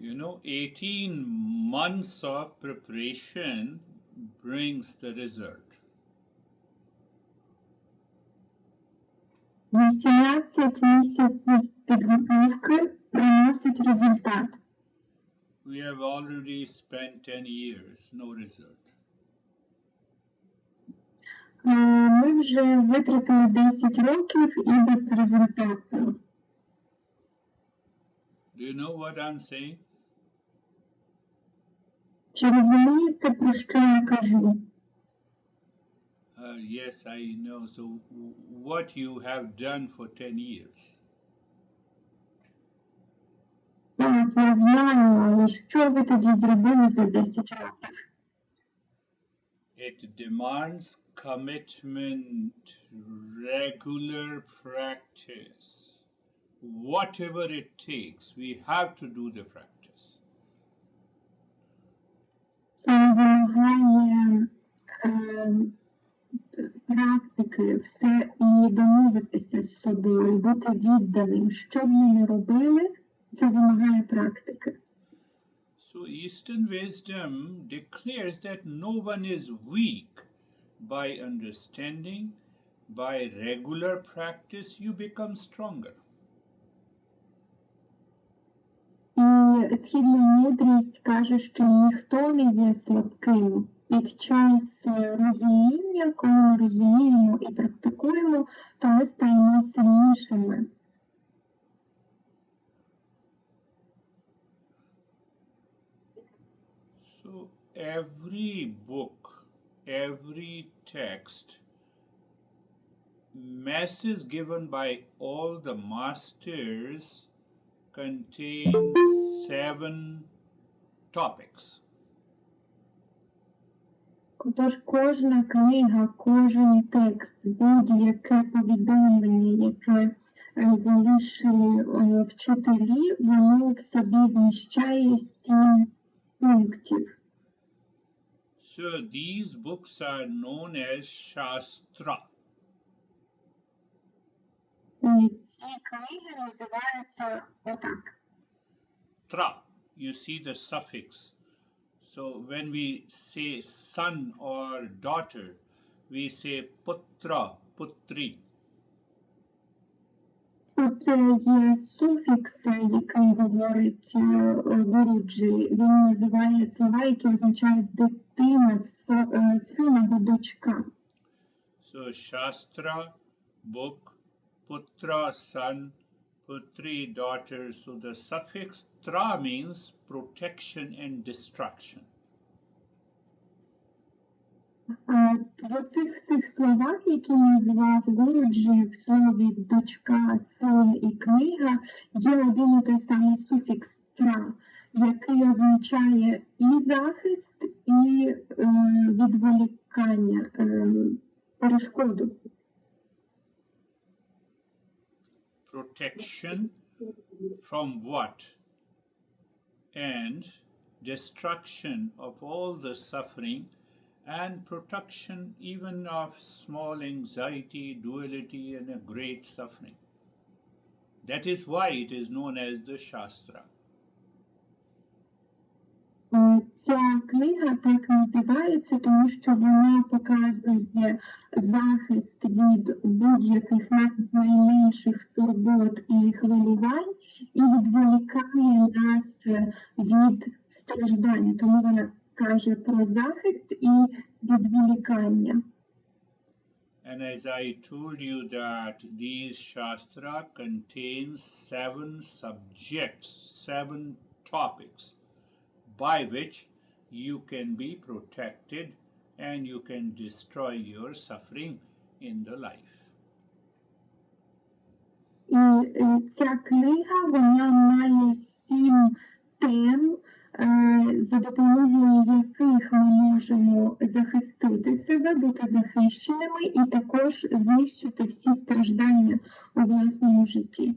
18 months of preparation brings the result. 18 місяців підготовки приносить результат. We have already spent 10 years, no result. Ми вже витратили 10 років і без результату. Do you know what I'm saying? Чи розумієте, про що я кажу? Yes, I know. So what you have done for 10 years? Так, я знаю, але що ви тоді зробили за 10 років? It demands commitment, regular practice. Whatever it takes, we have to do the practice. Це вимагає практики, все і домовитися з собою, бути відданим. Що б ми не робили, це вимагає практики. So Eastern wisdom declares that no one is weak. By understanding, by regular practice, you become stronger. І східна мудрість каже, що ніхто не є слабким. Під час розуміння, коли ми розуміємо і практикуємо, то ми стаємо сильнішими. So every book, every text, message given by all the masters contains 7 topics. Тож кожна книга, кожен текст, будь-яке повідомлення, яке залишили вчителі, воно в собі вміщає 7 пунктів. So these books are known as Shastra. І ці книги називаються отак. Tra, you see the suffix. So when we say son or daughter, we say putra, putri. Тут є суфікс, який говорить Гуруджі. Він називає слова, які означають дитина, син або дочка. So Shastra, book, putra, son, putri, daughter. So the suffix tra means protection and destruction. В цих всіх словах, які назвав Гуруджі, в слові дочка, син і книга, є один і той самий суфікс «тра», який означає і захист, і відволікання, перешкоду. Protection from what? And destruction of all the suffering, and protection even of small anxiety, duality, and a great suffering. That is why it is known as the Shastra. Ця книга так називається, тому що вона показує захист від будь-яких найменших турбот і хвилювань і відволікає нас від страждань. Тому вона каже про захист і відволікання. And as I told you that these Shastra contains 7 subjects, 7 topics, by which you can be protected and you can destroy your suffering in the life. І ця книга, вона має 7 тем, за допомогою яких ми можемо захистити себе, бути захищеними і також знищити всі страждання у власному житті.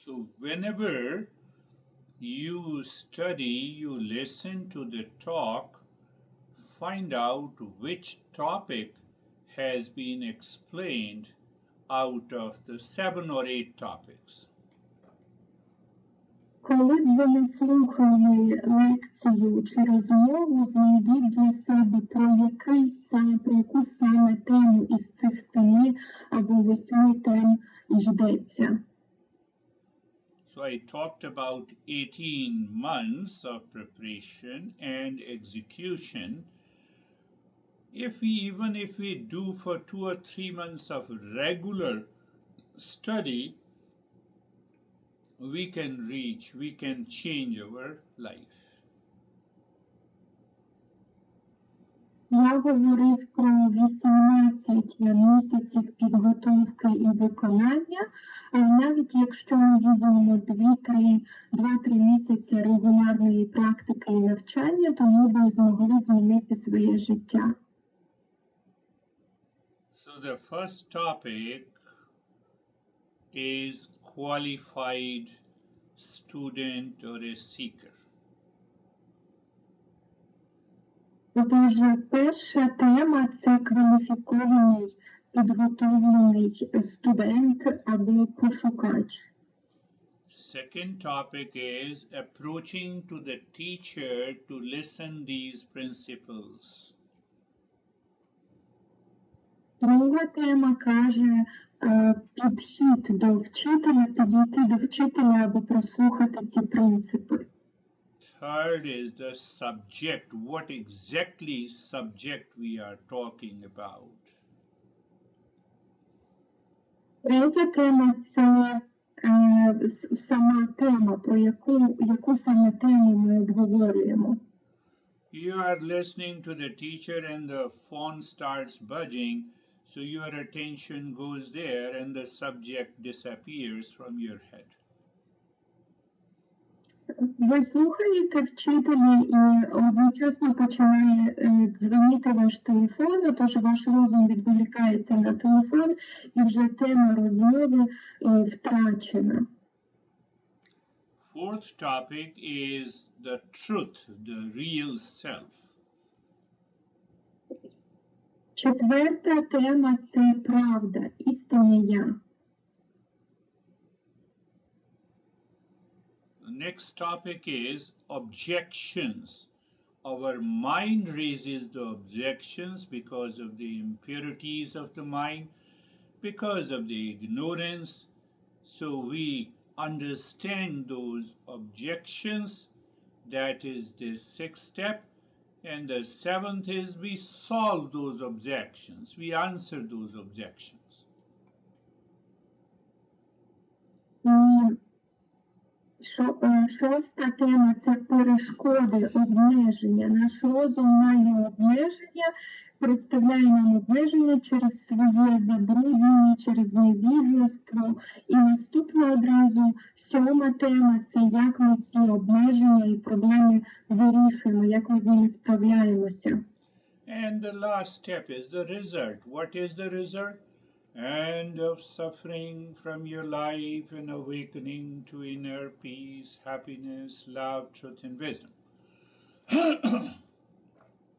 So whenever you study, you listen to the talk, find out which topic has been explained out of the 7 or 8 topics. Коли б ви не слухали лекцію чи розмову, знайдіть для себе про яку саме тему із цих 7 або 8 тем йдеться. So I talked about 18 months of preparation and execution. Even if we do for 2 or 3 months of regular study, we can change our life. Я говорив про 18 місяців підготовки і виконання, а навіть якщо ми візьмемо 2-3 місяці регулярної практики і навчання, то ми б змогли змінити своє життя. So the first topic is qualified student or a seeker. Отже, перша тема – це кваліфікований, підготовлений студент або пошукач. Second topic is approaching to the teacher to listen these principles. Друга тема каже підхід до вчителя, підійти до вчителя або прослухати ці принципи. Third is the subject. What exactly subject we are talking about? Третя тема – це сама тема, про яку саме тему ми обговорюємо. You are listening to the teacher and the phone starts buzzing, so your attention goes there and the subject disappears from your head. Ви слухаєте вчителя і одночасно починає дзвонити ваш телефон, тож ваш розум відволікається на телефон і вже тема розмови втрачена. Fourth topic is the truth, the real self. Четверта тема – це правда, істинне я. The next topic is objections. Our mind raises the objections because of the impurities of the mind, because of the ignorance. So we understand those objections. That is the 6th step. And the 7th is we solve those objections. We answer those objections. Шоста тема – це перешкоди, обмеження. Наш розум має обмеження, представляє нам обмеження через своє забруднення, через невігластво. І наступна одразу 7 тема – це як ми ці обмеження і проблеми вирішуємо, як ми з ними справляємося. And the last step is the result. What is the result? End of suffering from your life and awakening to inner peace, happiness, love, truth and wisdom.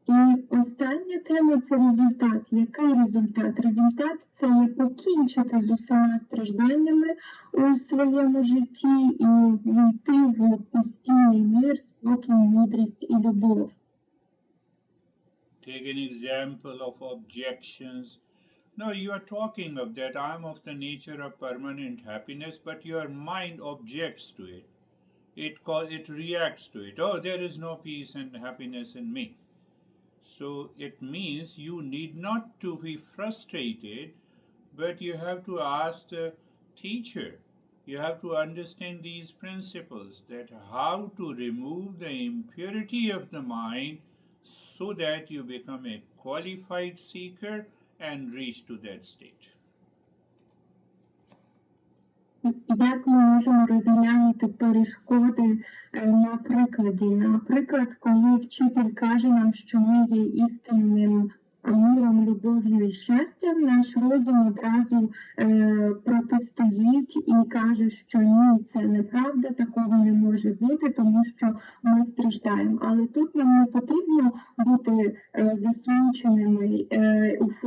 І остання тема – це результат. Який результат? Результат – це є покінчити з усіма стражданнями у своєму житті і війти в постійний мир, спокій, мудрість і любов. Take an example of objections. No, you are talking of that. I am of the nature of permanent happiness, but your mind objects to it. It reacts to it. Oh, there is no peace and happiness in me. So it means you need not to be frustrated, but you have to ask the teacher. You have to understand these principles, that how to remove the impurity of the mind so that you become a qualified seeker and reach to that state. Як ми можемо розглянути перешкоди на прикладі? Наприклад, коли вчитель каже нам, що ми є істинним миром, любов'ю і щастям, наш розум одразу протистоїть і каже, що ні, це неправда, такого не може бути, тому що ми страждаємо. Але тут нам не потрібно бути засмученими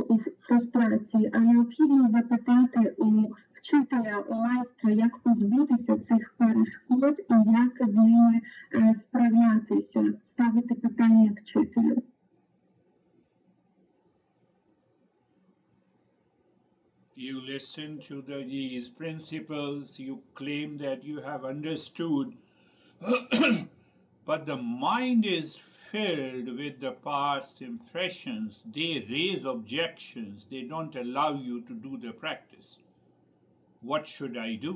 у фрустрації, а необхідно запитати у вчителя, у майстра, як позбутися цих перешкод і як з ними справлятися, ставити питання вчителю. You listen to these principles, you claim that you have understood, but the mind is filled with the past impressions. They raise objections. They don't allow you to do the practice. What should I do?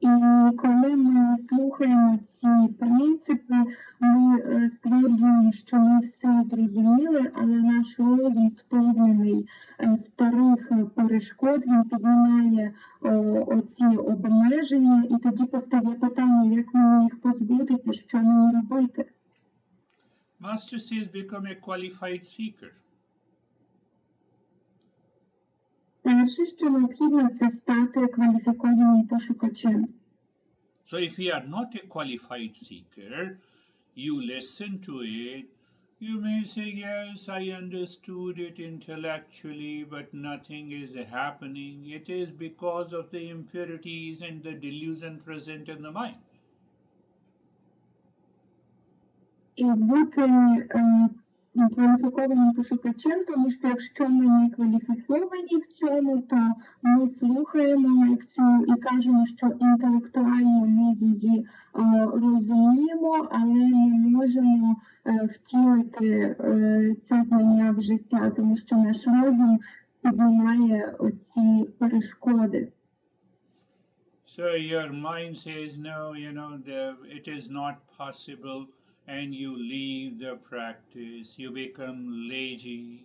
І коли ми слухаємо ці принципи, ми стверджуємо, що ми все зрозуміли, але наш розум сповнений старих перешкод, він піднімає оці обмеження, і тоді постає питання, як мені їх позбутися, що мені робити. Master says, become a qualified seeker. Перше, що необхідно, це стати кваліфікованим пошукачем. So if you are not a qualified seeker, you listen to it, you may say, yes, I understood it intellectually, but nothing is happening. It is because of the impurities and the delusion present in the mind. І бути кваліфікованим пошукачем, тому що якщо ми не кваліфіковані в цьому, то ми слухаємо лекцію і кажемо, що інтелектуально ми її розуміємо, але не можемо втілити це знання в життя, тому що наш розум піднімає оці перешкоди. So your mind says, no, it is not possible, and you leave the practice, you become lazy,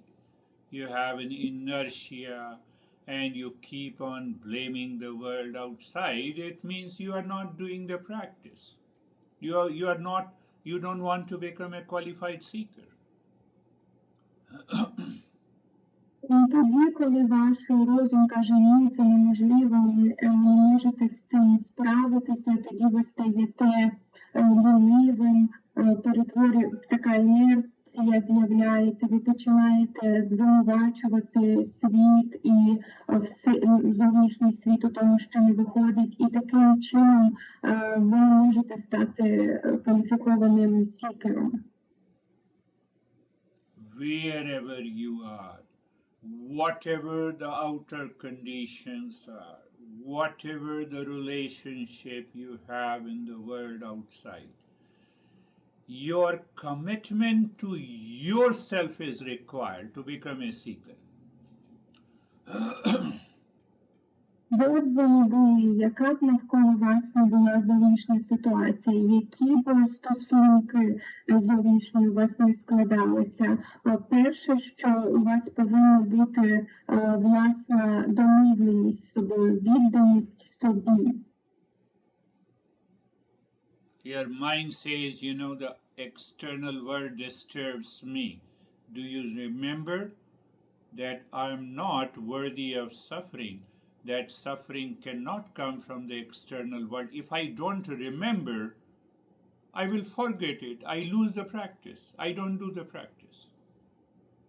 you have an inertia, and you keep on blaming the world outside. It means you are not doing the practice. You don't want to become a qualified seeker. І тоді, коли ваш розум каже, ні, це неможливо, ви не можете з цим справитися, тоді ви стаєте лінивим, така інерція з'являється, ви починаєте звинувачувати світ і зовнішній світ у тому, що не виходить, і таким чином ви не можете стати кваліфікованим сікером. Wherever you are, whatever the outer conditions are, whatever the relationship you have in the world outside, your commitment to yourself is required to become a seeker. Де б ви не були, яка б навколо вас не була зовнішня ситуація, які б стосунки зовнішні у вас не складалися, перше, що у вас повинна бути власна домовленість з собою, відданість собі. Your mind says, the external world disturbs me. Do you remember that I am not worthy of suffering? That suffering cannot come from the external world. If I don't remember, I will forget it. I lose the practice. I don't do the practice.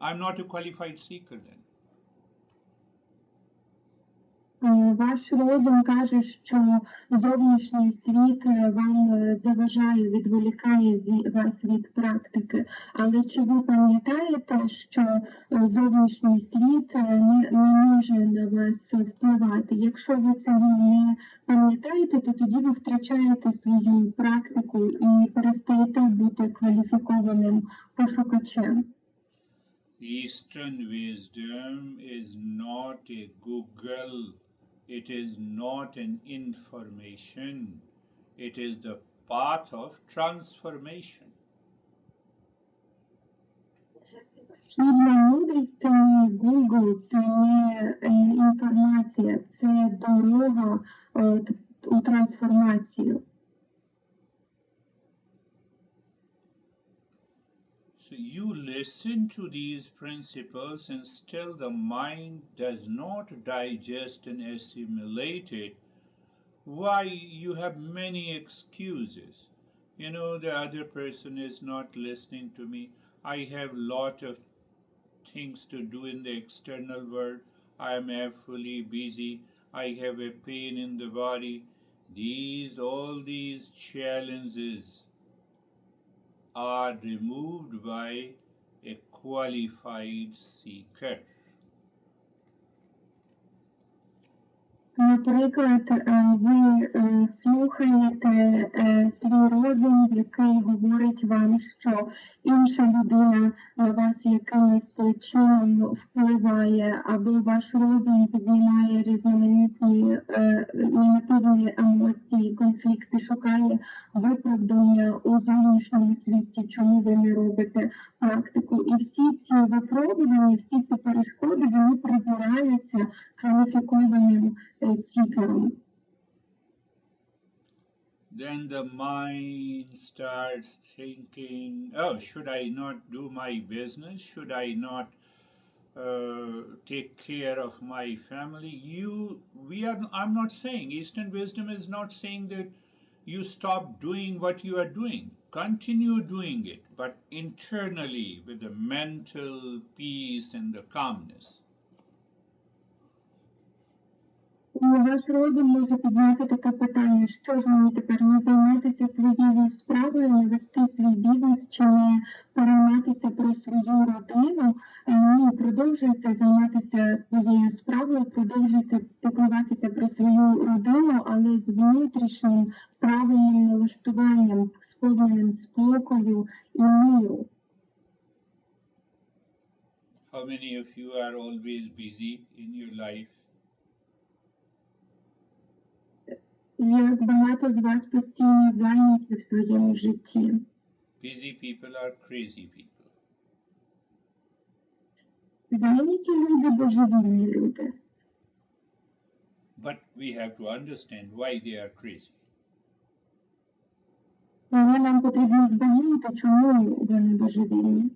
I'm not a qualified seeker then. Ваш розум каже, що зовнішній світ вам заважає, відволікає вас від практики. Але чи ви пам'ятаєте, що зовнішній світ не може на вас впливати? Якщо ви цього не пам'ятаєте, то тоді ви втрачаєте свою практику і перестаєте бути кваліфікованим пошукачем. Eastern wisdom is not a Google. It is not an information. It is the path of transformation. Східна мудрість – це не Google, це не інформація, це дорога у трансформацію. So you listen to these principles and still the mind does not digest and assimilate it. Why? You have many excuses. You know, the other person is not listening to me. I have lot of things to do in the external world. I am fully busy. I have a pain in the body. All these challenges are removed by a qualified seeker. Наприклад, ви слухаєте свій розум, який говорить вам, що інша людина на вас якимось чином впливає, або ваш розум піднімає різноманітні негативні емоції, конфлікти, шукає виправдання у зовнішньому світі, чому ви не робите практику. І всі ці випробування, всі ці перешкоди, вони прибираються кваліфікованим seeker. Then the mind starts thinking, oh, should I not do my business? Should I not take care of my family? I'm not saying, Eastern wisdom is not saying that you stop doing what you are doing. Continue doing it, but internally with the mental peace and the calmness. Ваш розум може підняти таке питання, що ж мені тепер, не займатися своєю справою, не вести свій бізнес, чи не перейматися про свою родину. Ні, продовжуйте займатися своєю справою, продовжуйте піклуватися про свою родину, але з внутрішнім правильним налаштуванням, сповненим спокою і миру. How many of you are always busy in your life? Як багато з вас постійно зайняті в своєму житті. Busy people are crazy people. Зайняті люди – божевільні люди. But we have to understand why they are crazy. Але нам потрібно збагнути, чому вони божевільні.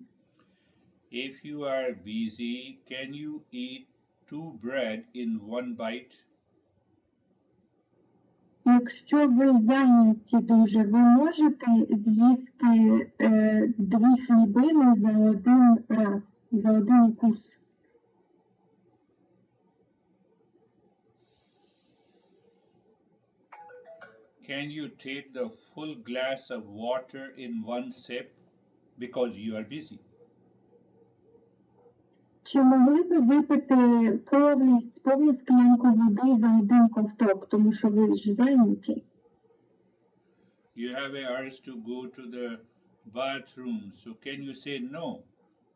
If you are busy, can you eat 2 bread in 1 bite? Якщо ви зайняті дуже, ви можете з'їсти 2 хлібини за один раз, за один укус. Can you take the full glass of water in 1 sip because you are busy? Чи могли б випити повну склянку води за один ковток, тому що ви ж зайняті? You have a urge to go to the bathroom, so can you say, no,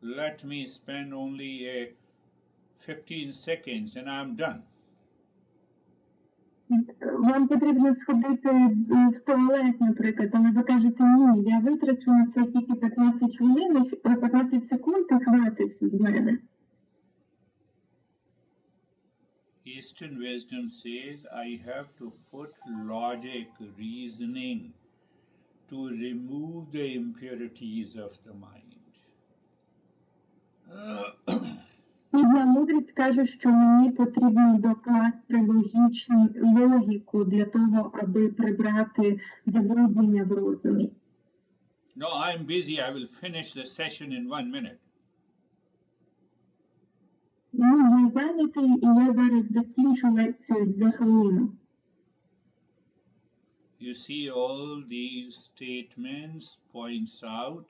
let me spend only 15 seconds and I'm done? Вам потрібно сходити в туалет, наприклад, але ви кажете, ні, я витрачу на це тільки 15 хвилин, 15 секунд і хватить з мене. Eastern wisdom says, I have to put logic, reasoning to remove the impurities of the mind. Східна мудрість каже, що мені потрібно докласти логіку для того, аби прибрати забруднення в розумі. No, I'm busy, I will finish the session in 1 minute. Я зайнятий, і я зараз закінчу лекцію за хвилину. You see, all these statements points out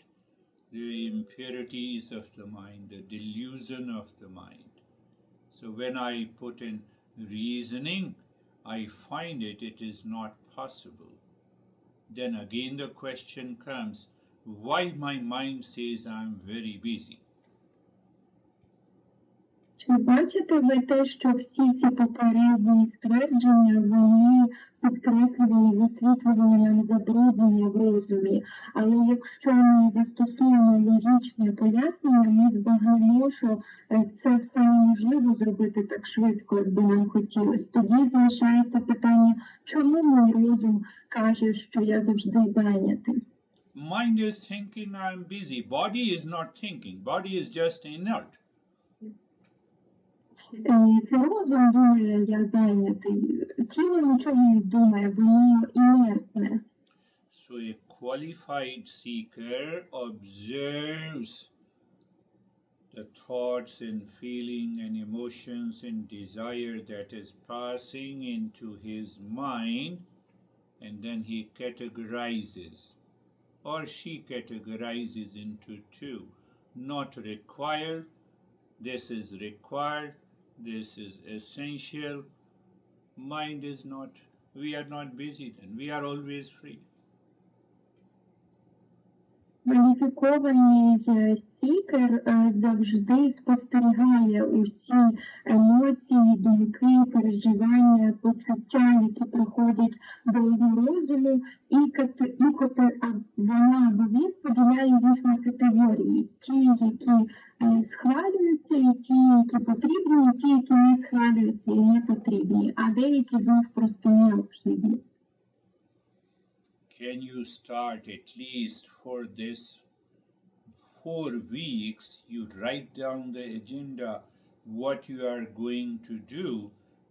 the impurities of the mind, the delusion of the mind. So when I put in reasoning, I find it is not possible. Then again the question comes, why my mind says I'm very busy? Чи бачите ви те, що всі ці попередні ствердження, вони підкреслювали, висвітлювали нам забруднення в розумі? Але якщо ми застосуємо логічне пояснення, ми збагнемо, що це все неможливо зробити так швидко, як би нам хотілося. Тоді залишається питання, чому мій розум каже, що я завжди зайнятий? Mind is thinking I'm busy. Body is not thinking. Body is just inert. Це розум думає, я зайнятий. Тіло нічого не думає, воно інертне. So a qualified seeker observes the thoughts and feeling and emotions and desire that is passing into his mind, and then he categorizes, or she categorizes into two. Not required, this is required, this is essential. Mind is not, we are not busy then, we are always free. Кваліфікований стікер завжди спостерігає усі емоції, думки, переживання, почуття, які приходять до його розуму, і вона або він поділяє їх на категорії. Ті, які схвалюються, і ті, які потрібні, і ті, які не схвалюються і не потрібні, а деякі з них просто необхідні. Can you start at least for this 4 weeks, you write down the agenda, what you are going to do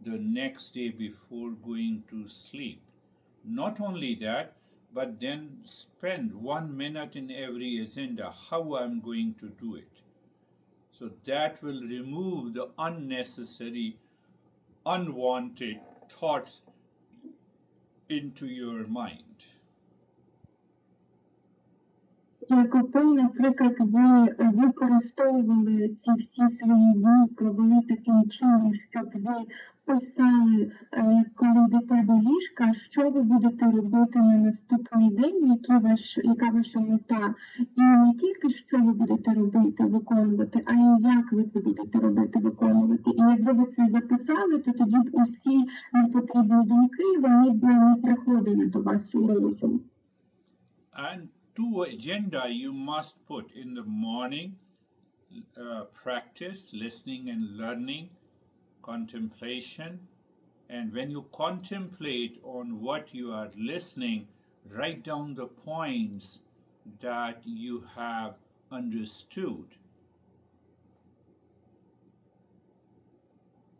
the next day before going to sleep. Not only that, but then spend 1 minute in every agenda, how I'm going to do it. So that will remove the unnecessary, unwanted thoughts into your mind. Якби, наприклад, ви використовували ці всі свої дні, провели таким чином, щоб ви писали, коли йдете до ліжка, що ви будете робити на наступний день, яка ваша мета. І не тільки, що ви будете робити, виконувати, а й як ви це будете робити, виконувати. І якби ви це записали, то тоді б усі непотрібні думки, вони б не приходили до вас у розум. To agenda you must put in the morning practice, listening and learning, contemplation, and when you contemplate on what you are listening, write down the points that you have understood.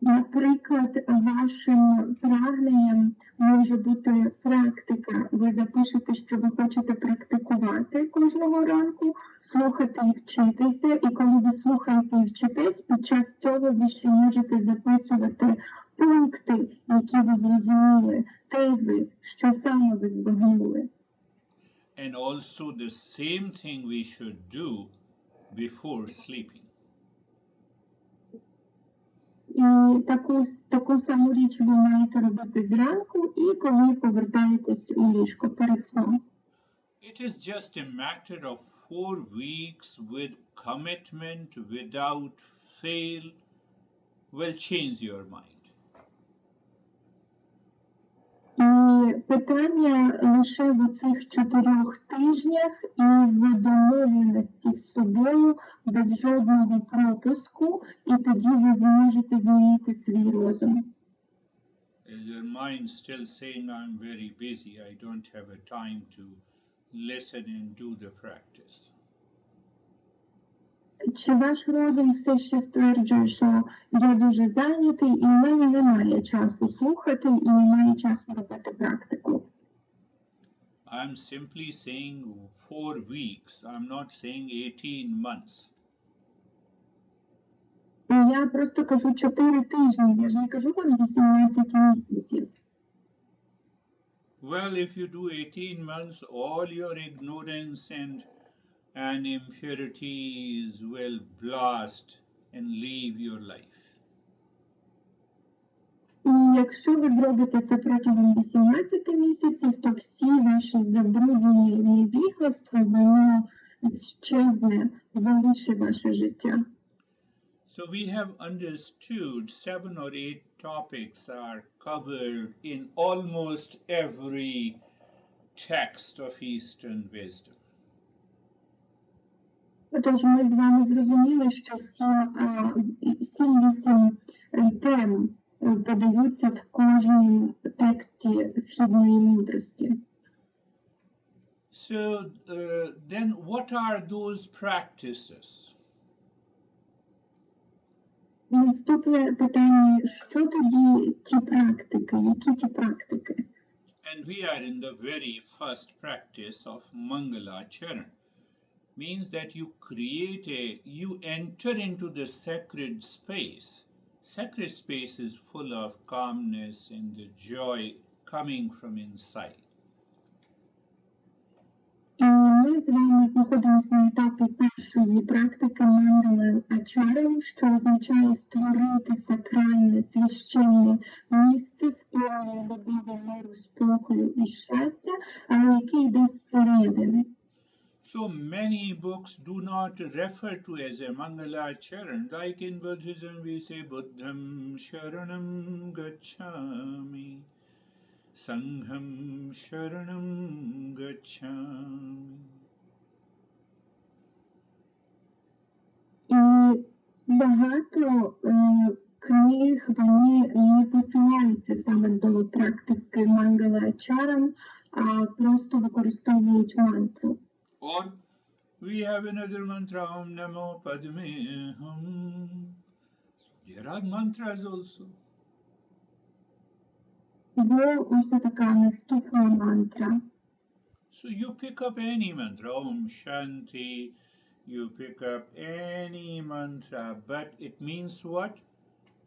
Наприклад, вашим прагненням може бути практика. Ви запишете, що ви хочете практикувати кожного ранку, слухати і вчитися. І коли ви слухаєте і вчитесь, під час цього ви ще можете записувати пункти, які ви зрозуміли, тези, що саме ви збагнули. And also the same thing we should do before sleeping. І таку саму річ ви маєте робити зранку і коли повертаєтесь у ліжко перед сном. It is just a matter of 4 weeks with commitment, without fail, will change your mind. І питання лише в цих 4 тижнях і в домовленості з собою, без жодного пропуску, і тоді ви зможете змінити свій розум. Is your mind still saying, I'm very busy, I don't have a time to listen and do the practice? Чи ваш розум все ще стверджує, що я дуже зайнятий і в мене немає часу слухати і немає часу робити практику? I'm simply saying 4 weeks. I'm not saying 18 months. Я просто кажу 4 тижні, я ж не кажу вам 18 місяців. Well, if you do 18 months, all your ignorance and impurities will blast and leave your life. І якщо ви зробите це протягом 18 місяців, то всі ваші забруднення і невігластво, воно щезне, залишить ваше життя. So we have understood 7 or 8 topics are covered in almost every text of Eastern wisdom. Тож ми з вами зрозуміли, що 7-8 тем подаються в кожному тексті східної мудрості. So then what are those practices? Наступне питання, що тоді ті практики, які ті практики? And we are in the very first practice of Mangalacharan. Means that you enter into the sacred space. Sacred space is full of calmness and the joy coming from inside. І ми з вами знаходимося на етапі першої практики Мангала Ачарам, що означає створити сакральне, священне місце сповнене любові, миру, спокою і щастя, але яке йде зсередини. So many books do not refer to as a Mangalacharan. Like in Buddhism we say Buddham Sharanam Gacchami, Sangham Sharanam Gacchami. І багато книг, вони не посилаються саме до практики Мангала Ачарам, а просто використовують мантру. Or we have another mantra, Om Namo Padme Hum. So there are mantras also. Бо ось така наступна мантра. So you pick up any mantra, Om Shanti, you pick up any mantra, but it means what?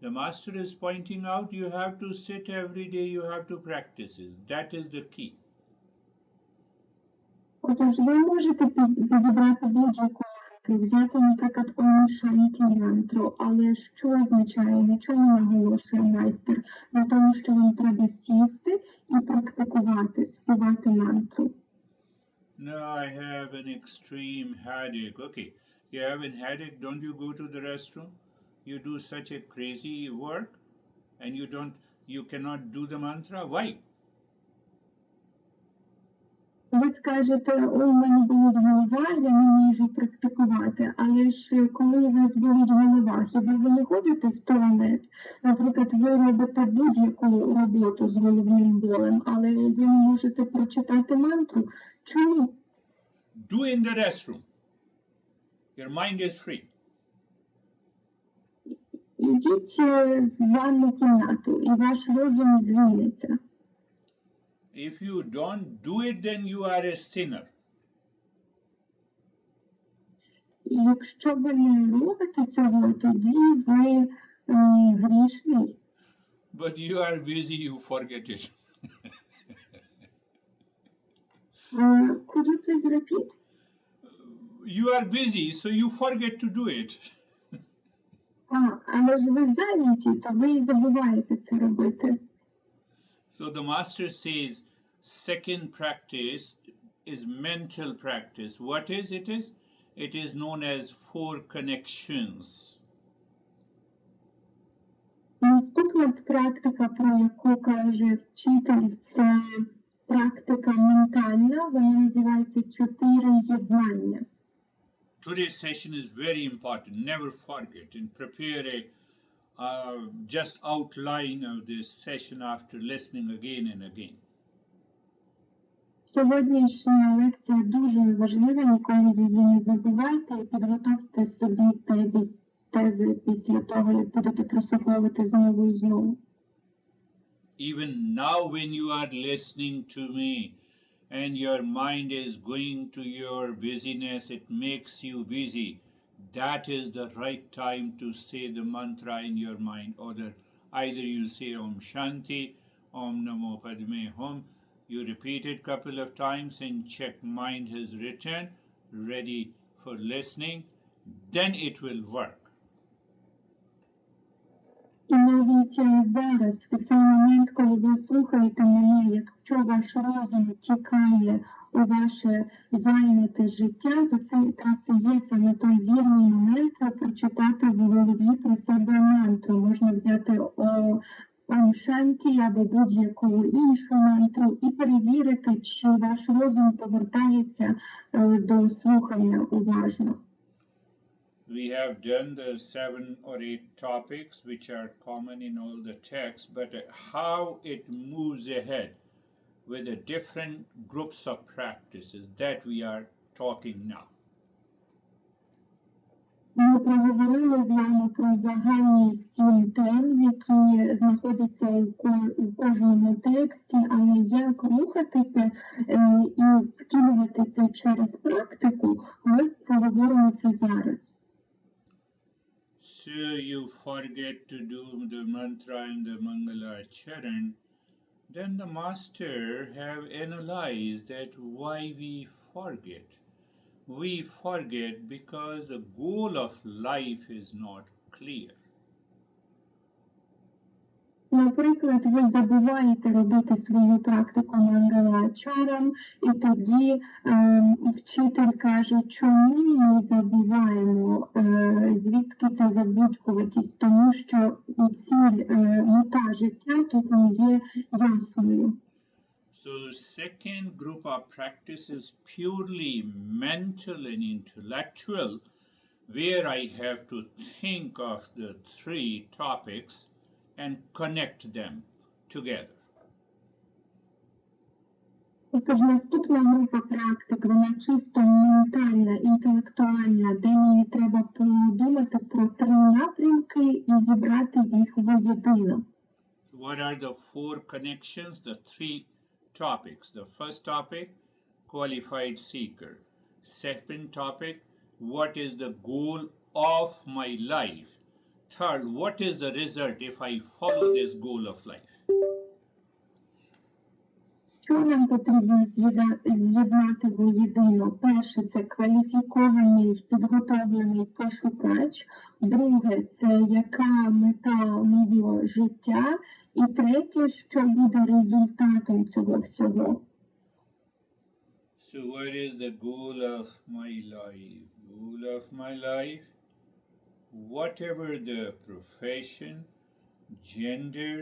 The master is pointing out you have to sit every day, you have to practice it. That is the key. Отож, ви можете підібрати будь-яку мантру, взяти, наприклад, Ом Шанті мантру, але що означає, на чому наголошує майстер? На тому, що вам треба сісти і практикувати, співати мантру. Now I have an extreme headache. Okay, you have a headache, don't you go to the restroom? You do such a crazy work and you cannot do the mantra? Why? Ви скажете, у мене болить голова, я не можу практикувати, але ж коли у вас болить голова, хіба ви не ходите в туалет? Наприклад, ви робите будь-яку роботу з головним болем, але ви не можете прочитати мантру. Чому? Do in the restroom. Your mind is free. Йдіть в ванну кімнату, і ваш розум звільниться. If you don't do it, then you are a sinner. Якщо ви не робите цього, тоді ви грішний. But you are busy, you forget it. Could you please repeat? You are busy, so you forget to do it. Але ж ви зайняті, то ви забуваєте це робити. So the master says, second practice is mental practice. What is it? It is known as four connections. Наступна практика, про яку каже вчитель, це практика ментальна, вона називається 4 єднання. Today's session is very important. Never forget and prepare a just outline of this session after listening again and again. Сьогоднішня лекція дуже важлива, ніколи її не забувайте і підготовте собі тези після того, як будете прослуховувати знову і знову. Even now when you are listening to me and your mind is going to your busyness, it makes you busy. That is the right time to say the mantra in your mind. Either you say Om Shanti, Om Namo Padme Hum. You repeat it a couple of times and check mind has returned, ready for listening. Then it will work. І навіть зараз, в цей момент, коли ви слухаєте мене, якщо ваш розум тікає у ваше зайняте життя, то це якраз і є саме той вірний момент прочитати в голові про себе мантру. Можна взяти Ом Шанті або будь-яку іншу мантру і перевірити, чи ваш розум повертається до слухання уважно. We have done the 7 or 8 topics which are common in all the texts, but how it moves ahead, with the different groups of practices that we are talking now. Ми проговорили з вами про загальні 7 тем, які знаходяться у кожному тексті, але як рухатися і втілювати це через практику, ми проговоримо це зараз. So you forget to do the mantra and the Mangala Charan, then the master have analyzed that why we forget. We forget because the goal of life is not clear. Наприклад, ви забуваєте робити свою практику мангала-чарам, і тоді вчитель каже, чому ми забуваємо, звідки ця забудькуватість, тому що ціль, мета життя тут не є ясною. So the second group of practice is purely mental and intellectual, where I have to think of the 3 topics and connect them together. Тож наступна група практик, вона чисто ментальна, інтелектуальна, де мені треба подумати про 3 напрямки і зібрати їх воєдино. What are the 4 connections? The 3 topics. The first topic, qualified seeker. Second topic, what is the goal of my life? Third, what is the result if I follow this goal of life? Що нам потрібно з'єднати воєдино? Перше – це кваліфікований, підготовлений пошукач. Друге – це яка мета мого життя. І третє – що буде результатом цього всього. So what is the goal of my life? Goal of my life? Whatever the profession, gender,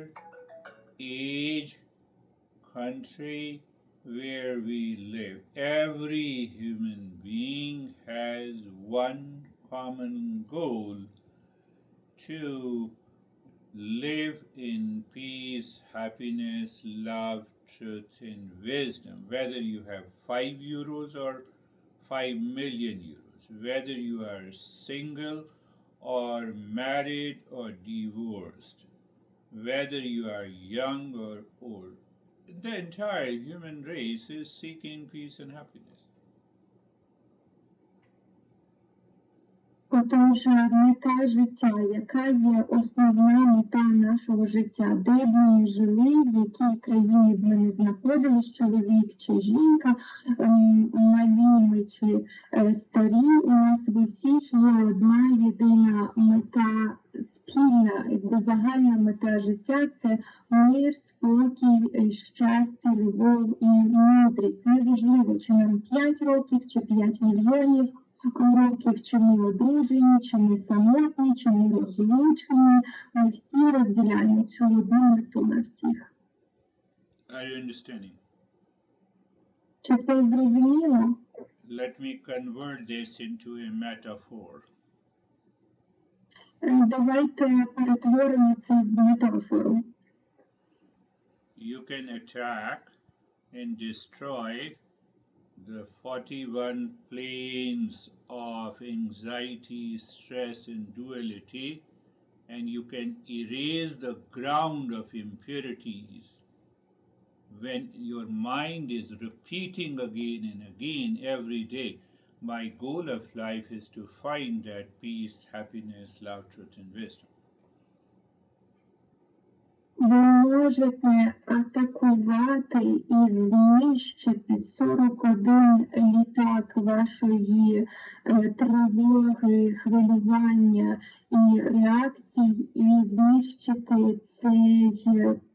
age, country where we live, every human being has one common goal: to live in peace, happiness, love, truth, and wisdom. Whether you have 5 euros or 5 million euros, whether you are single or married or divorced, whether you are young or old, the entire human race is seeking peace and happiness. Отож, мета життя, яка є основна мета нашого життя, де б ми не жили, в якій країні б ми не знаходились, чоловік чи жінка, малі ми чи старі, у нас в усіх є одна єдина мета спільна, загальна мета життя – це мир, спокій, щастя, любов і мудрість. Неважливо, чи нам 5 років, чи 5 мільйонів років, чи ми одружені, чи ми самотні, чи ми розлучені. Ми всі розділяємо цю одну мету на всіх. Are you understanding? Чи це зрозуміло? Let me convert this into a metaphor. Давайте перетворимо це в метафору. You can attack and destroy the 41 planes of anxiety, stress, and duality, and you can erase the ground of impurities when your mind is repeating again and again every day. My goal of life is to find that peace, happiness, love, truth, and wisdom. Ви можете атакувати і знищити 41 літак вашої тривоги, хвилювання і реакцій, і знищити цей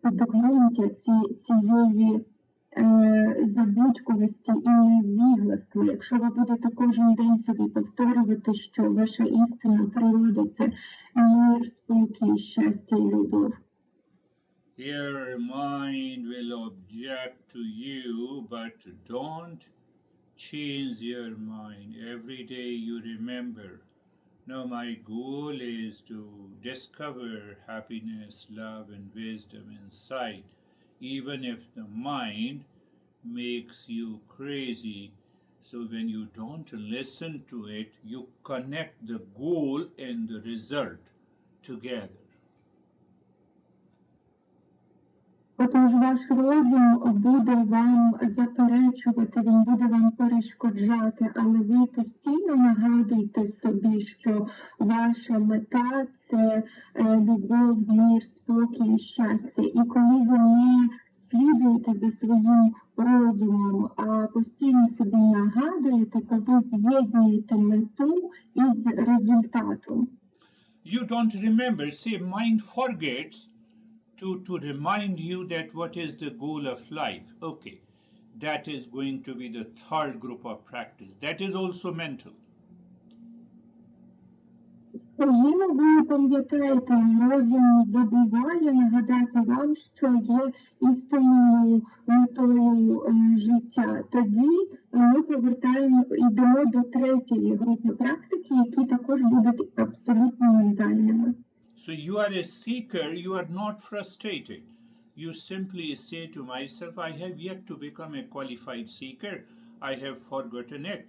підґрунтя цієї забудьковості і невігластва. Якщо ви будете кожен день собі повторювати, що ваша істинна природа – це мир, спокій, щастя і любов. Your mind will object to you, but don't change your mind. Every day you remember, no, my goal is to discover happiness, love, and wisdom inside. Even if the mind makes you crazy. So when you don't listen to it, you connect the goal and the result together. Отож ваш розум буде вам заперечувати, він буде вам перешкоджати, але ви постійно нагадуєте собі, що ваша мета – це любов, мир, спокій, щастя. І коли ви не слідуєте за своїм розумом, а постійно собі нагадуєте, то ви з'єднуєте мету із результатом. You don't remember. See, mind forgets to remind you that what is the goal of life. Okay, that is going to be the third group of practice. That is also mental. Скажімо, ви пам'ятаєте, розум забуває нагадати вам, що є істинною метою життя. Тоді ми йдемо до третьої групи практики, які також будуть абсолютно ментальними. So you are a seeker, you are not frustrated. You simply say to myself, I have yet to become a qualified seeker. I have forgotten it.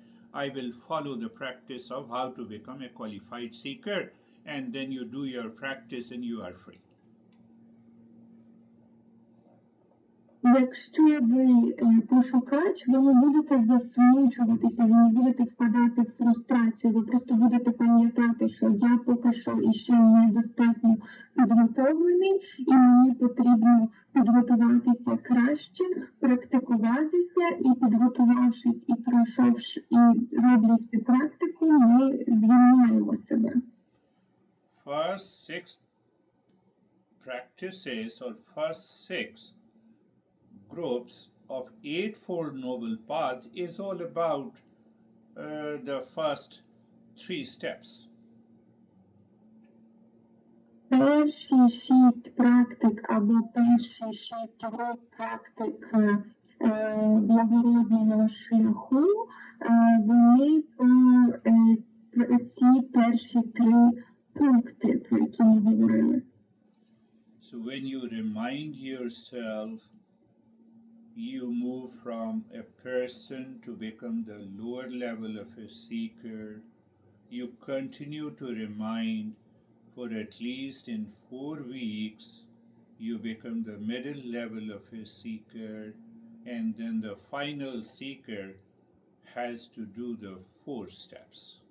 I will follow the practice of how to become a qualified seeker. And then you do your practice and you are free. Якщо ви пошукач, ви не будете засмучуватися, ви не будете впадати в фрустрацію, ви просто будете пам'ятати, що я поки що іще недостатньо підготовлений, і мені потрібно підготуватися краще, практикуватися, і підготувавшись, і пройшовши, і роблячи цю практику, ми звільняємо себе. First 6 practices or first 6 groups of Eightfold Noble Path is all about the first 3 steps. Перші 6 практик або перші 6 груп практик благородного шляху, вони про ці перші 3 пункти, про які ми говорили. So when you remind yourself, you move from a person to become the lower level of a seeker. You continue to remind for at least in 4 weeks. You become the middle level of a seeker, and then the final seeker has to do the 4 steps.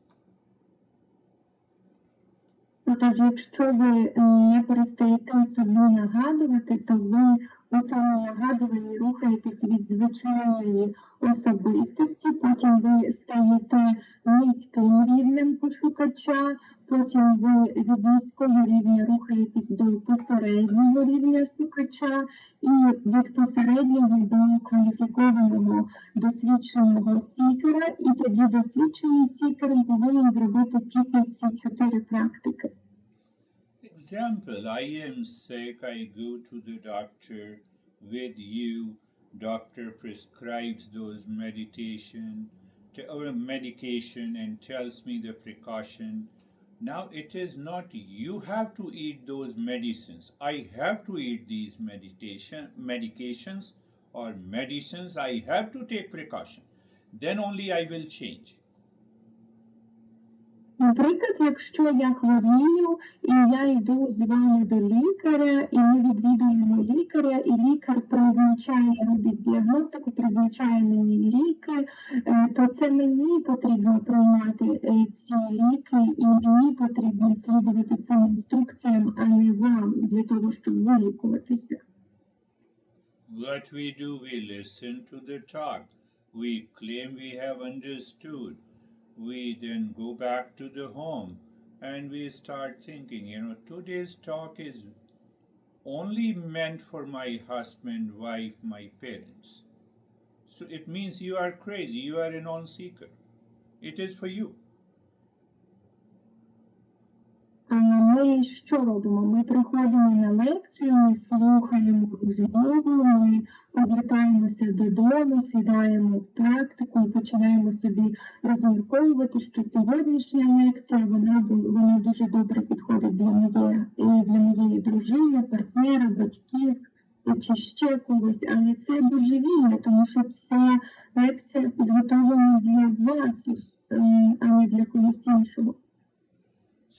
Отож, якщо ви не перестаєте собі нагадувати, то ви у цьому нагадуванні рухаєтесь від звичайної особистості, потім ви стаєте низьким рівнем пошукача, потім ви від низького рівня рухаєтесь до посереднього рівня шукача і від посереднього до кваліфікованого досвідченого сікера, і тоді досвідчений сікер повинен зробити тільки ці 4 практики. Example, I am sick, I go to the doctor with you, doctor prescribes those medication and tells me the precaution. Now it is not you have to eat those medicines. I have to eat these medications or medicines. I have to take precaution. Then only I will change. Наприклад, якщо я хворію, і я йду з вами до лікаря, і ми відвідуємо лікаря, і лікар робить діагностику, призначає мені ліки, то це мені потрібно приймати ці ліки, і мені потрібно слідувати цим інструкціям, а не вам, для того, щоб вилікуватися. What we do, we listen to the talk. We claim we have understood. We then go back to the home and we start thinking, today's talk is only meant for my husband, wife, my parents. So it means you are crazy, you are a non-seeker. It is for you. Ми що робимо? Ми приходимо на лекцію, ми слухаємо розмову, ми повертаємося додому, сідаємо в практику і починаємо собі розмірковувати, що сьогоднішня лекція, вона дуже добре підходить для моєї дружини, партнера, батьків. чи ще когось, але це божевільне, тому що це лекція підготовлена для вас, а не для когось іншого.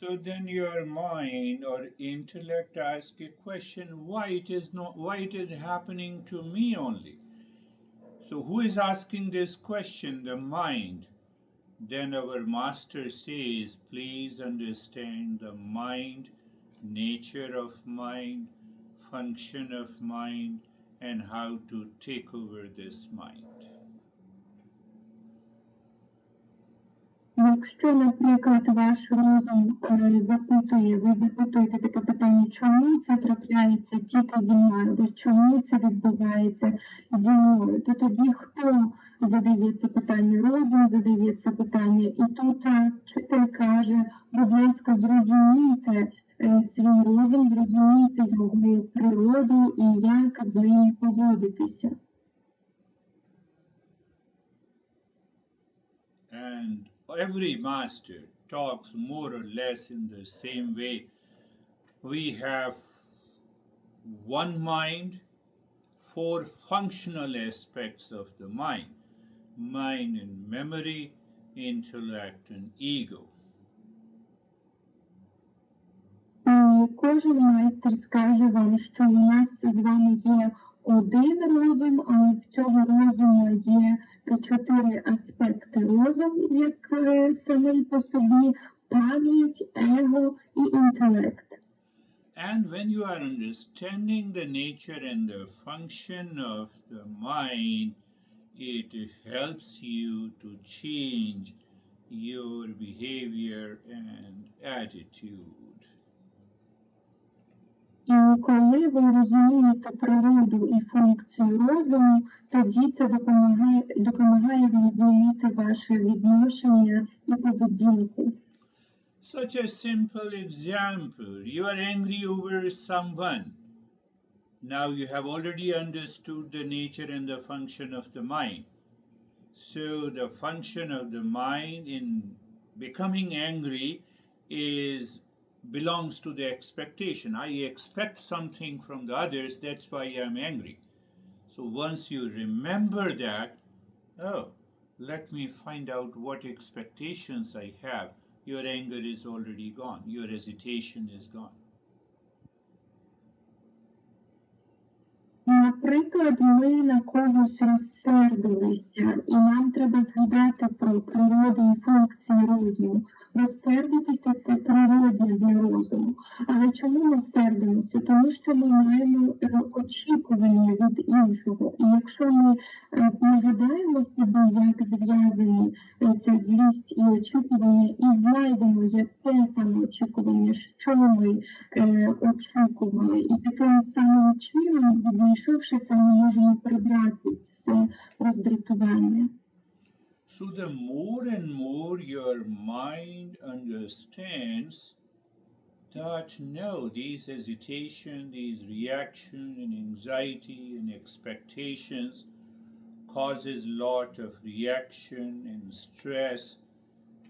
So then your mind or intellect asks a question, why it is happening to me only? So who is asking this question? The mind. Then our master says, please understand the mind, nature of mind, function of mind, and how to take over this mind. Якщо, наприклад, ваш розум запитує, ви запитуєте таке питання, чому це трапляється тільки зі мною, або чому це відбувається зі мною, то тоді хто задає це питання? Розум задає це питання. І тут вчитель каже, будь ласка, зрозумійте свій розум, зрозумійте його природу і як з ним поводитися. And every master talks more or less in the same way. We have one mind, four functional aspects of the mind: mind and memory, intellect and ego. І кожен майстер скаже вам, що у нас з вами є один розум, але в цього розуму є 4 аспекти. Розум, як самий по собі, пам'ять, его і інтелект. And when you are understanding the nature and the function of the mind, it helps you to change your behavior and attitude. І коли ви розумієте природу і функцію розуму, тоді це допомагає вам змінити ваше відношення і поведінку. Such a simple example. You are angry over someone. Now you have already understood the nature and the function of the mind. So the function of the mind in becoming angry belongs to the expectation. I expect something from the others, that's why I'm angry. So once you remember that, oh, let me find out what expectations I have, your anger is already gone, your hesitation is gone. Наприклад, ми на когось розсердилися, і нам треба згадати про природу і функції розуму. Розсердитися – це природне для розуму. Але чому ми сердимося? Тому що ми маємо очікування від іншого. І якщо ми нагадаємо собі, як зв'язані ця злість і очікування, і знайдемо, яке саме очікування, що ми очікували, і таким самим чином, відійшовши це, ми можемо прибрати це роздратування. So the more and more your mind understands that no, these hesitation, these reaction and anxiety and expectations causes lot of reaction and stress,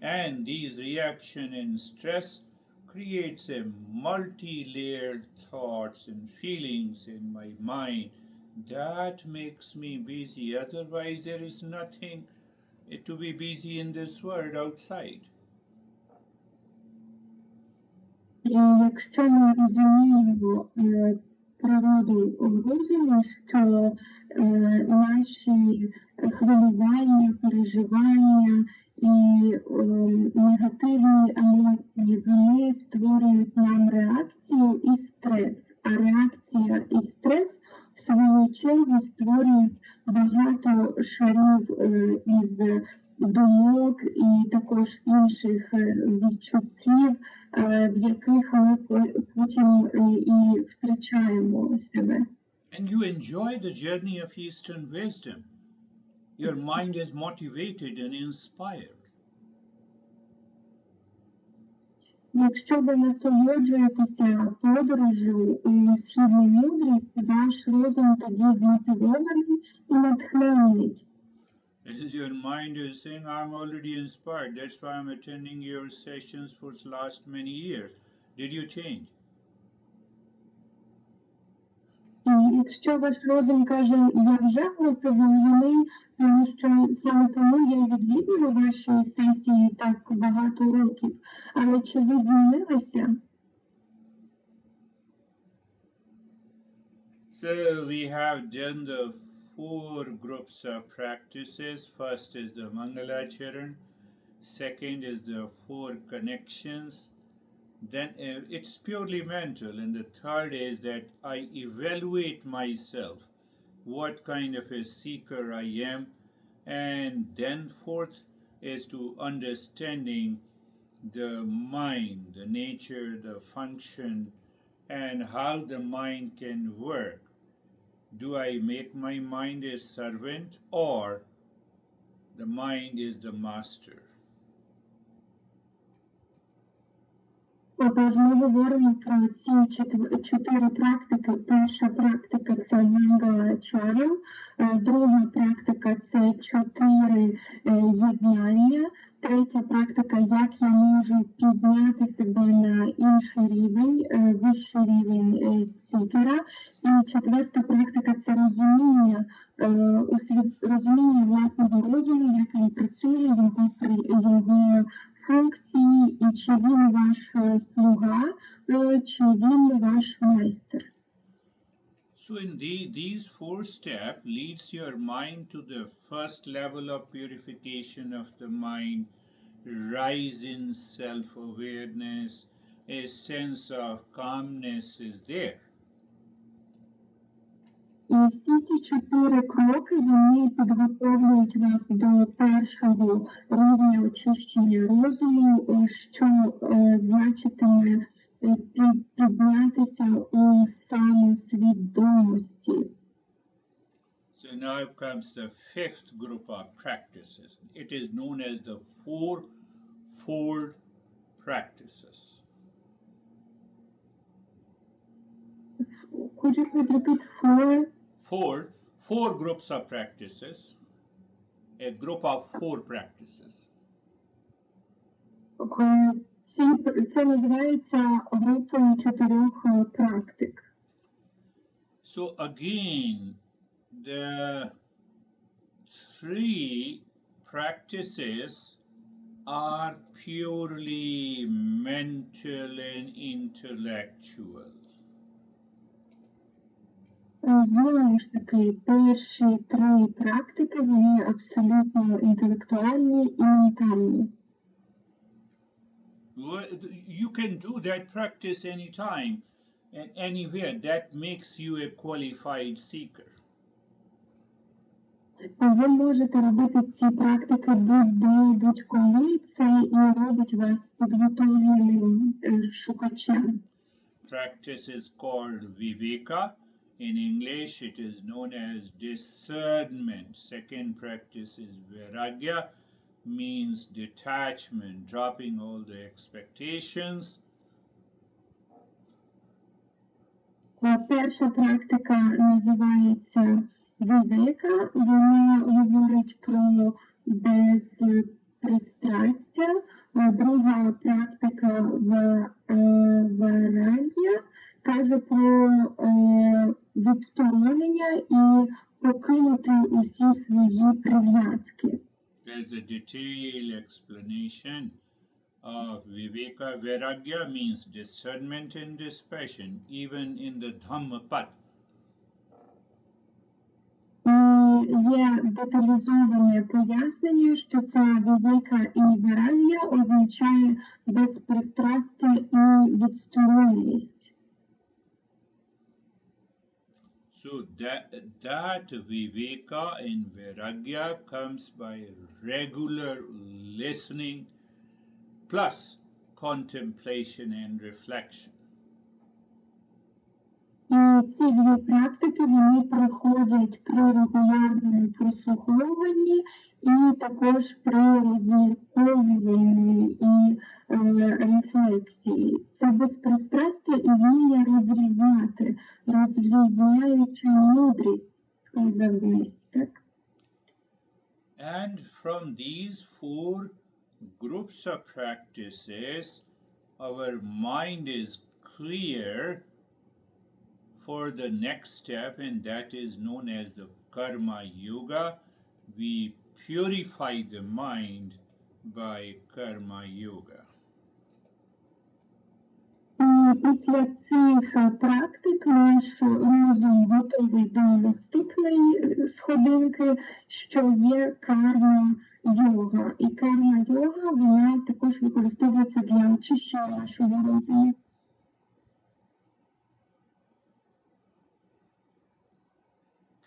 and these reaction and stress creates a multi-layered thoughts and feelings in my mind that makes me busy. Otherwise there is nothing to be busy in this world outside. І якщо ми розуміємо природу розуму, що наші хвилювання, переживання і негативні емоції, вони створюють нам реакцію і стрес. А реакція і стрес, в свою чергу, створюють багато шарів із думок і також інших відчуттів, в яких ми потім і втрачаємо себе. And you enjoy the journey of Eastern wisdom. Your mind is motivated and inspired. Якщо ви насолоджуєтеся подорожю у східну мудрість, ваш розум тоді змотивований і натхнений. Your mind is saying, I'm already inspired. That's why I'm attending your sessions for the last many years. Did you change? І якщо ваш розум каже, я вже готовий, тому що саме тому я й відвідую ваші сесії так багато років, але чи ви змінилися? So we have done the 4 groups of practices. First is the Mangalacharan, second is the 4 connections, then it's purely mental, and the third is that I evaluate myself, what kind of a seeker I am, and then fourth is to understanding the mind, the nature, the function, and how the mind can work. Do I make my mind a servant, or the mind is the master? Отож, ми говоримо про ці 4 практики. Перша практика – це Мангала-чарам, друга практика – це 4 єднання, третя практика – як я можу підняти себе на інший рівень, вищий рівень сікера, і четверта практика – це розуміння власного розуму, як він працює, його функції, і чи він ваш слуга, чи він ваш майстер. So in these 4 steps leads your mind to the first level of purification of the mind, rise in self-awareness, a sense of calmness is there. І всі ці 4 кроки, вони підготовлюють вас до першого рівня очищення розуму, що значитиме піднятися у самосвідомості. So now comes the 5th group of practices. It is known as the 4-fold practices. Could you please repeat 4 groups of practices. A group of 4 practices. Це називається групою 4 практик. So again, the 3 practices are purely mental and intellectual. Знову ж таки, перші 3 практики, вони абсолютно інтелектуальні і ментальні. You can do that practice anytime and anywhere. That makes you a qualified seeker. Ви можете робити ці практики будь-де, будь-коли. Це і робить вас підготовленим шукачем. Practice is called viveka. In English, it is known as discernment. Second practice is vairagya, means detachment, dropping all the expectations. Перша практика називається вівека. Вона говорить про безпристрастя. Друга практика варагya каже про відсторонення і покинути усі свої прив'язки. There's a detailed explanation of viveka. Vairagya means discernment and dispassion, even in the Dhammapad. Є деталізоване пояснення, що ця вівека і варагya означає безпристрастя і відстороненість. So that viveka and vairagya comes by regular listening plus contemplation and reflection. І ці 2 практики, вони приходять при регулярному прослуховуванні і також при розмірковуванні і рефлексії. Це безпристрастя і вміння розрізняти, розрізняючи мудрість, завжди, так? And from these 4 groups of practices, our mind is clear for the next step, and that is known as the Karma Yoga. We purify the mind by Karma Yoga. І після цих практик наш розум готовий до наступної сходинки, що є карма-йога. І карма-йога, вона також використовується для очищення нашого розуму.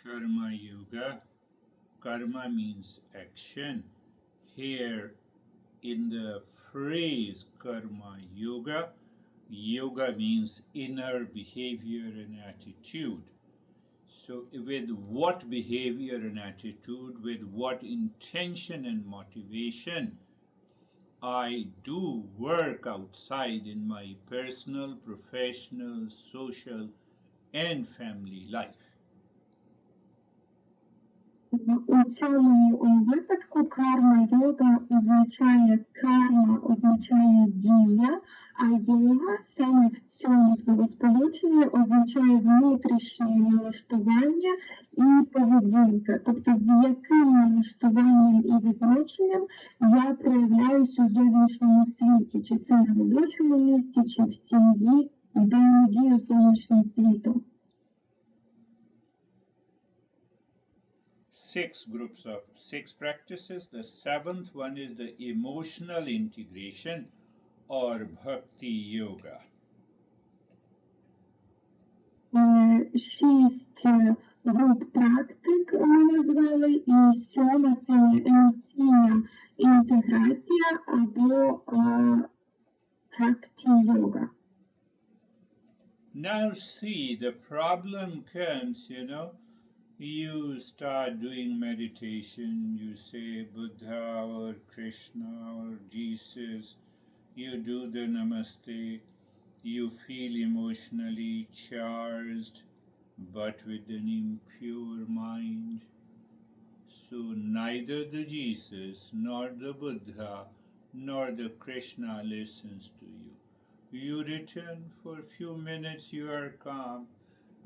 Karma Yoga. Karma means action. Here in the phrase Karma Yoga, yoga means inner behavior and attitude. So with what behavior and attitude, with what intention and motivation, I do work outside in my personal, professional, social, and family life. У цьому випадку карма-йога означає, карма означає дія, а йога саме в цьому словосполученні означає внутрішнє налаштування і поведінка. Тобто з яким налаштуванням і відношенням я проявляюся у зовнішньому світі, чи це на робочому місці, чи в сім'ї, взаємодію з зовнішнім світом. 6 practices. The 7th one is the emotional integration or bhakti yoga. 6 груп практик ми назвали, і 7 – це емоційна інтеграція або бхакти-йога. Now see, the problem comes, you start doing meditation, you say Buddha or Krishna or Jesus, you do the namaste, you feel emotionally charged but with an impure mind. So neither the Jesus nor the Buddha nor the Krishna listens to you. You return for a few minutes, you are calm,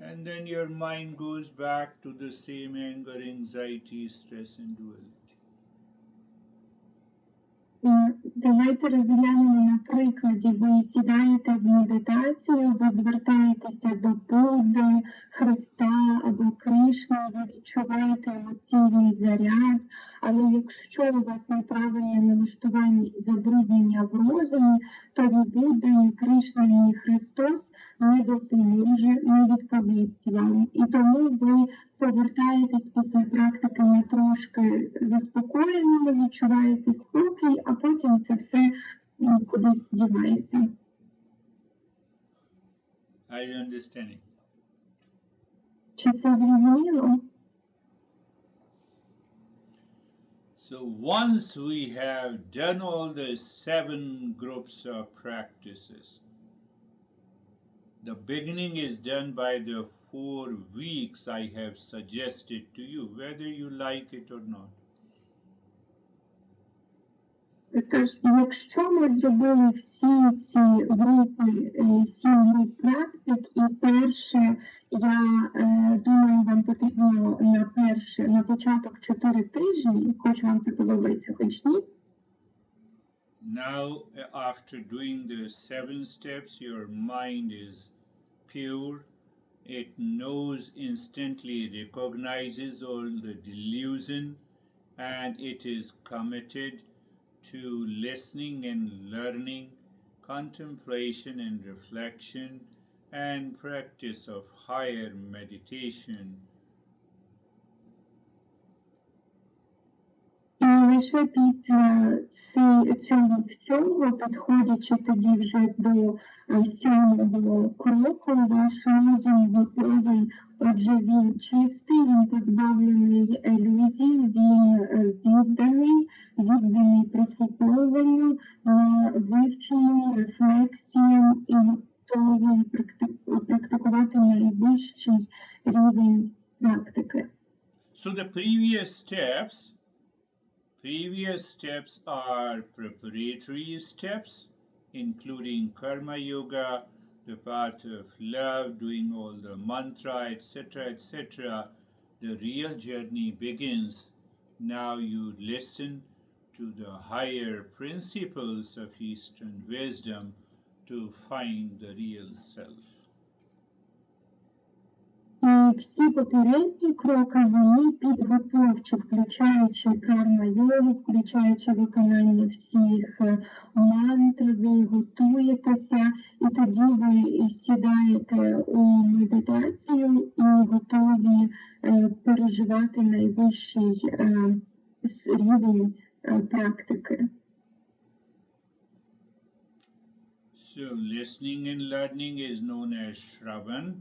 and then your mind goes back to the same anger, anxiety, stress, and duality. Давайте розглянемо на прикладі. Ви сідаєте в медитацію, ви звертаєтеся до Будди, Христа або Кришни, ви відчуваєте емоційний заряд, але якщо у вас неправильне налаштування і забруднення в розумі, то ні Будда, ні Кришна, ні Христос не допоможе, не відповість вам. І тому ви повертаєтесь після практики на трошки заспокоєними, відчуваєте спокій, а потім це все кудись дівається. Are you understanding? Чи це зрозуміло? So once we have done all the 7 groups of practices, the beginning is done by the 4 weeks I have suggested to you, whether you like it or not. Тож, якщо ми зробили всі ці групи, 7 груп практик, і перше, я думаю, вам потрібно на початок 4 тижні, хоч вам це подобається, хоч ні. Now, after doing the 7 steps, your mind is pure. It knows, instantly recognizes all the delusion, and it is committed to listening and learning, contemplation and reflection, and practice of higher meditation. І лише після цього всього, підходячи тоді вже до 7-го кроку, ваш розум готовий, отже він чистий, він позбавлений ілюзій, він відданий прослуховуванню, вивченню, рефлексіям і готовий практикувати найвищий рівень практики. So the previous steps are preparatory steps, including karma yoga, the path of love, doing all the mantra, etc., etc., the real journey begins. Now you listen to the higher principles of Eastern wisdom to find the real self. І всі попередні кроки, вони підготовчі, включаючи карма-йогу, включаючи виконання всіх мантр, ви готуєтеся, і тоді ви сідаєте у медитацію і готові переживати найвищий рівень практики. So listening and learning is known as Shravan.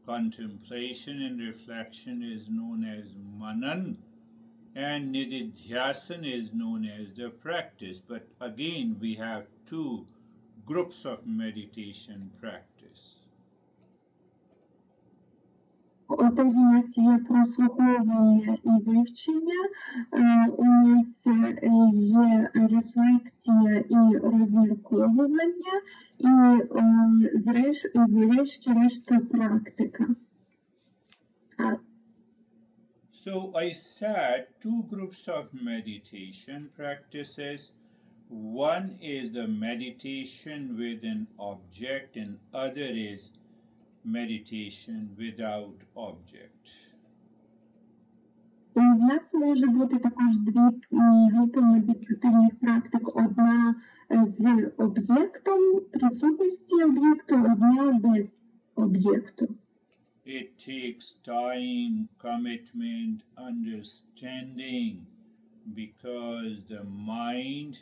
Contemplation and reflection is known as Manan. And Nididhyasan is known as the practice. But again, we have two groups of meditation practice. Отож, у нас є прослуховування і вивчення, у нас є рефлексія і розмірковування, і врешті-решта практика. So I said two groups of meditation practices. One is the meditation with an object and other is meditation without object. У нас може бути також дві групи медитативних практик. Одна з об'єктом, присутності об'єкту, одна без об'єкту. It takes time, commitment, understanding, because the mind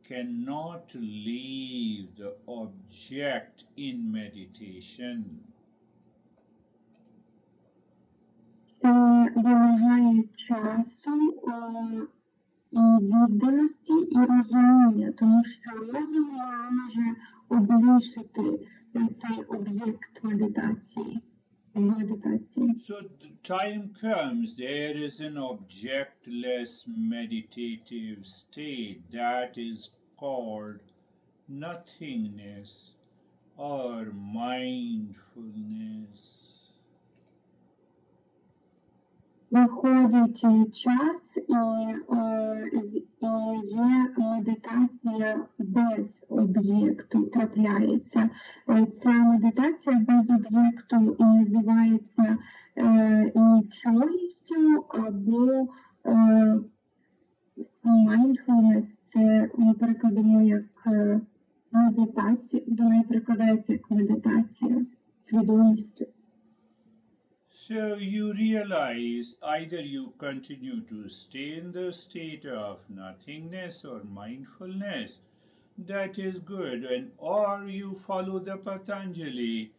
cannot leave the object in meditation. Це вимагає часу і відданості, і розуміння, тому що розум не може облишити цей об'єкт медитації. So the time comes, there is an objectless meditative state that is called nothingness or mindfulness. Виходить час, і є медитація без об'єкту, трапляється. Ця медитація без об'єкту і називається нічогістю або mindfulness. Це ми перекладемо як медитація, вона перекладається як медитація свідомістю. So you realize either you continue to stay in the state of nothingness or mindfulness, that is good, or you follow the Patanjali.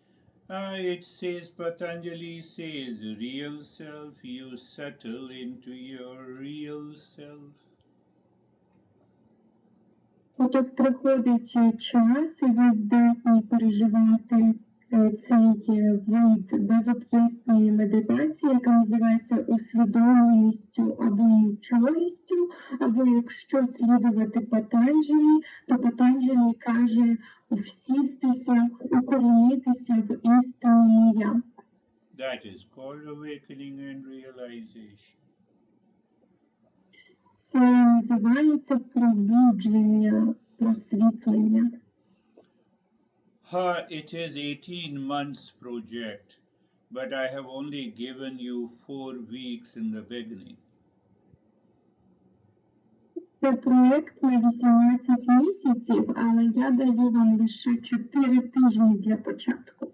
Patanjali says real self, you settle into your real self. Отож приходить час, і ви здатні переживати цей вид безоб'єктної медитації, яка називається усвідомленістю або нічогістю, або якщо слідувати Патанджалі, то Патанджалі каже всістися, укорінитися в істинному я. That is called awakening and realization. Це називається пробудження, просвітлення. It is 18 months project, but I have only given you 4 weeks in the beginning. Це проєкт на 18 місяців, але я даю вам лише 4 тижні для початку.